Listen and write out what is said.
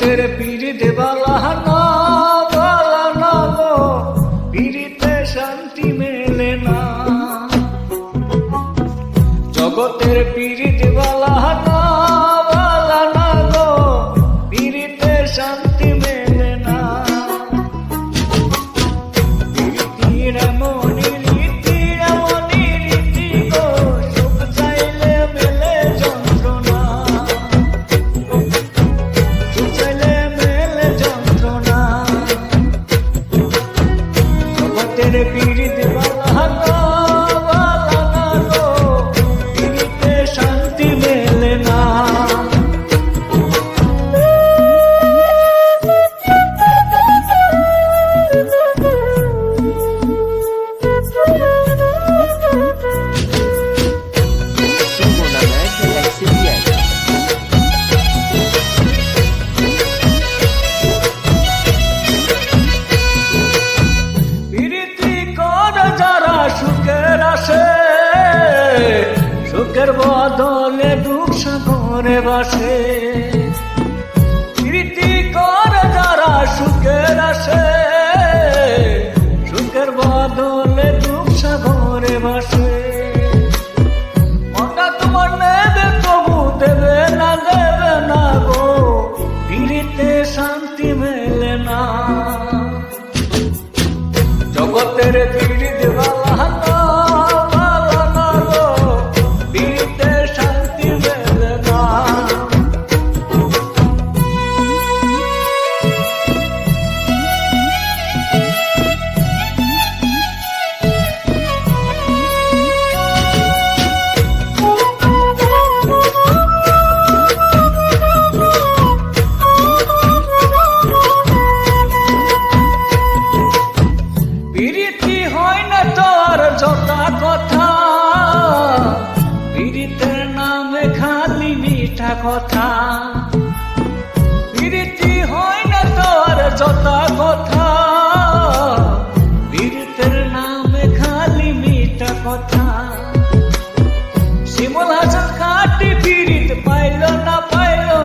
জগতের পীড়িতে বালা না বালা না গো, পীড়িতে শান্তি মেলে না। জগতের পীড়িতে বালা না বালা না গো, পীড়িতে শান্তি মেলে না। পীড়িতির এমনই রীতি এমনই রীতি গো, সুখ চাইলে মেলে যন্ত্রণা, সুখ চাইলে মেলে যন্ত্রণা। জগতের পীড়িতে বালা না বালা না গো, পীড়িতে শান্তি মেলে না। সুখের আসে, সুখের বদলে দুঃখ সাগরে বাসে। প্রীতি করে যারা সুখের আসে, সুখের বদলে দুঃখ সাগরে বাসে। মনটা তোমার নেবে তবু দেবে না গো, প্রীতিতে শান্তি মেলে না। জগতের পীড়িতে বালা না বালা না গো, পীড়িতে শান্তি মেলে না। পীড়িতি হয় না তোর যথা কথা, পীড়িতের নামে খালি মিঠা কথা। পীড়িতি হয় না তোর যথা কথা,